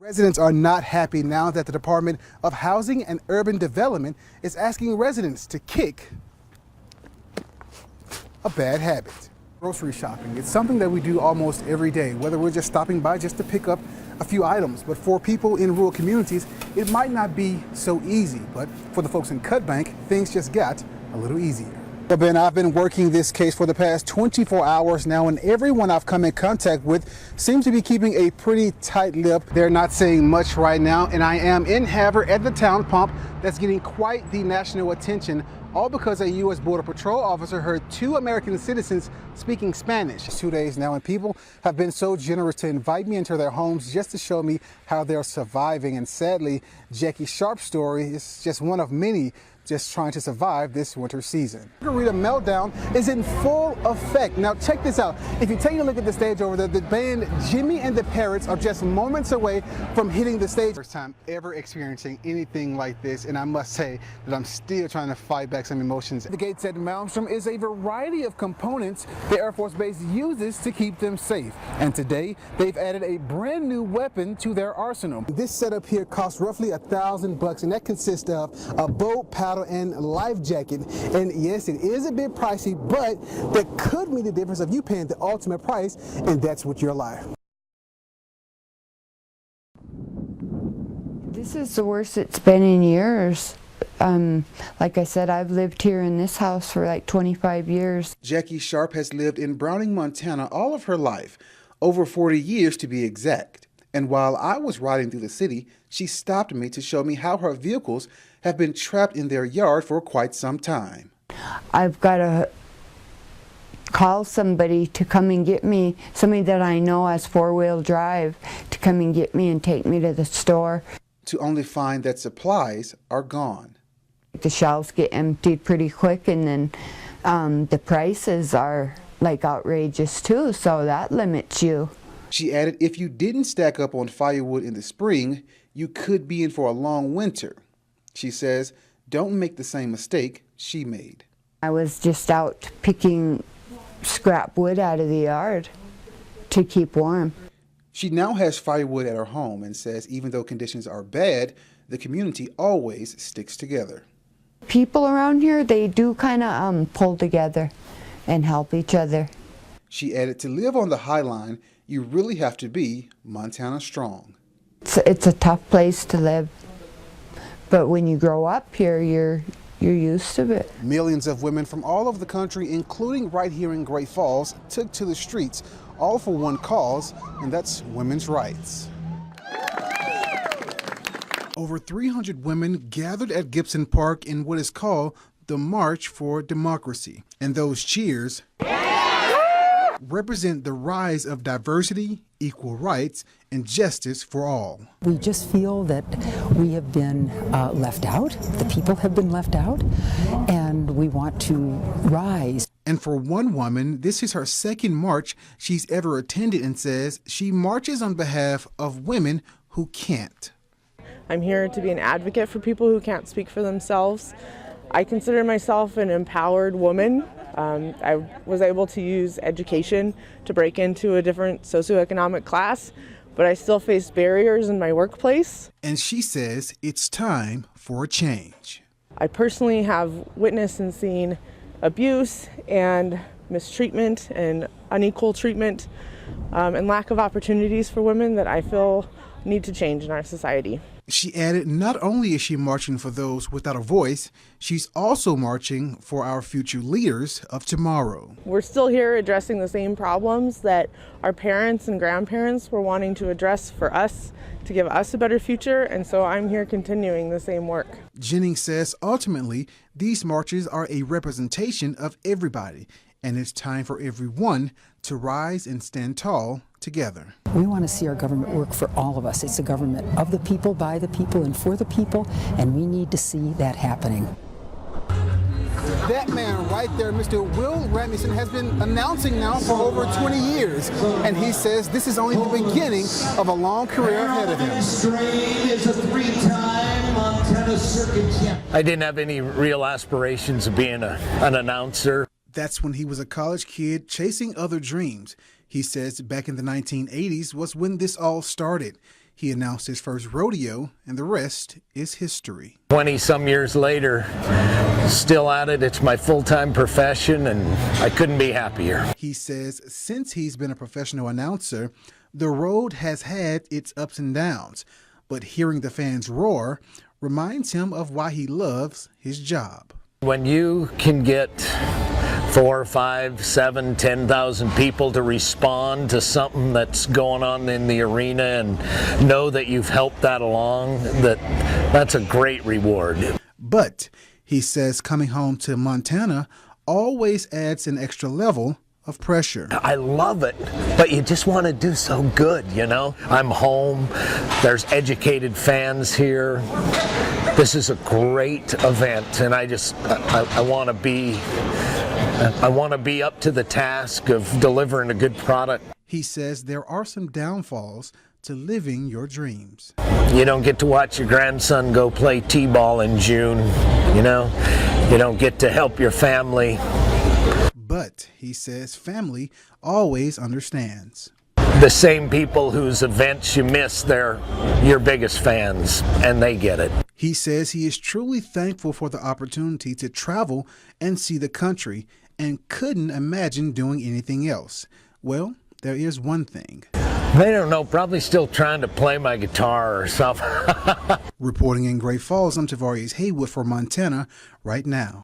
Residents are not happy now that the Department of Housing and Urban Development is asking residents to kick a bad habit. Grocery shopping. It's something that we do almost every day, whether we're just stopping by just to pick up a few items. But for people in rural communities, it might not be so easy. But for the folks in Cutbank, things just got a little easier. Well, Ben, I've been working this case for the past 24 hours now, and everyone I've come in contact with seems to be keeping a pretty tight lip. They're not saying much right now, and I am in Havre at the town pump that's getting quite the national attention, all because a U.S. Border Patrol officer heard two American citizens speaking Spanish. 2 days now, and people have been so generous to invite me into their homes just to show me how they're surviving. And sadly, Jackie Sharp's story is just one of many just trying to survive this winter season. Margarita Meltdown is in full effect. Now check this out. If you take a look at the stage over there, the band Jimmy and the Parrots are just moments away from hitting the stage. First time ever experiencing anything like this, and I must say that I'm still trying to fight back some emotions. The gates at Malmstrom is a variety of components the Air Force Base uses to keep them safe. And today, they've added a brand new weapon to their arsenal. This setup here costs roughly $1,000, and that consists of a boat, paddle, and life jacket. And yes, it is a bit pricey, but that could mean the difference of you paying the ultimate price, and that's with your life. This is the worst it's been in years. Like I said, I've lived here in this house for like 25 years. Jackie Sharp has lived in Browning, Montana all of her life, over 40 years to be exact. And while I was riding through the city, she stopped me to show me how her vehicles have been trapped in their yard for quite some time. I've got to call somebody to come and get me, somebody that I know has four-wheel drive, to come and get me and take me to the store. To only find that supplies are gone. The shelves get emptied pretty quick, and then the prices are like outrageous too, so that limits you. She added if you didn't stack up on firewood in the spring, you could be in for a long winter. She says, don't make the same mistake she made. I was just out picking scrap wood out of the yard to keep warm. She now has firewood at her home and says even though conditions are bad, the community always sticks together. People around here, they do kind of pull together and help each other. She added to live on the High Line, you really have to be Montana strong. It's a tough place to live. But when you grow up here, you're used to it. Millions of women from all over the country, including right here in Great Falls, took to the streets, all for one cause, and that's women's rights. Over 300 women gathered at Gibson Park in what is called the March for Democracy. And those cheers represent the rise of diversity, equal rights, and justice for all. We just feel that we have been left out, the people have been left out, and we want to rise. And for one woman, this is her second march she's ever attended and says she marches on behalf of women who can't. I'm here to be an advocate for people who can't speak for themselves. I consider myself an empowered woman. I was able to use education to break into a different socioeconomic class, but I still face barriers in my workplace. And she says it's time for a change. I personally have witnessed and seen abuse and mistreatment and unequal treatment and lack of opportunities for women that I feel need to change in our society. She added not only is she marching for those without a voice, she's also marching for our future leaders of tomorrow. We're still here addressing the same problems that our parents and grandparents were wanting to address for us to give us a better future, and so I'm here continuing the same work. Jennings says ultimately these marches are a representation of everybody, and it's time for everyone to rise and stand tall together. We want to see our government work for all of us. It's a government of the people, by the people, and for the people, and we need to see that happening. That man right there, Mr. Will Rasmussen, has been announcing now for over 20 years, and he says this is only the beginning of a long career ahead of him. Is a three-time Montana Circuit champion. I didn't have any real aspirations of being an announcer. That's when he was a college kid chasing other dreams. He says back in the 1980s was when this all started. He announced his first rodeo, and the rest is history. 20-some years later, still at it. It's my full-time profession, and I couldn't be happier. He says since he's been a professional announcer, the road has had its ups and downs, but hearing the fans roar reminds him of why he loves his job. When you can get 4, 5, 7, 10,000 people to respond to something that's going on in the arena and know that you've helped that along, that's a great reward. But he says coming home to Montana always adds an extra level of pressure. I love it, but you just want to do so good, you know? I'm home, there's educated fans here. This is a great event, and I want to be up to the task of delivering a good product. He says there are some downfalls to living your dreams. You don't get to watch your grandson go play t-ball in June, you know? You don't get to help your family. But he says family always understands. The same people whose events you miss, they're your biggest fans, and they get it. He says he is truly thankful for the opportunity to travel and see the country and couldn't imagine doing anything else. Well, there is one thing. They don't know, probably still trying to play my guitar or something. Reporting in Great Falls, I'm Tarvarious Haywood for Montana Right Now.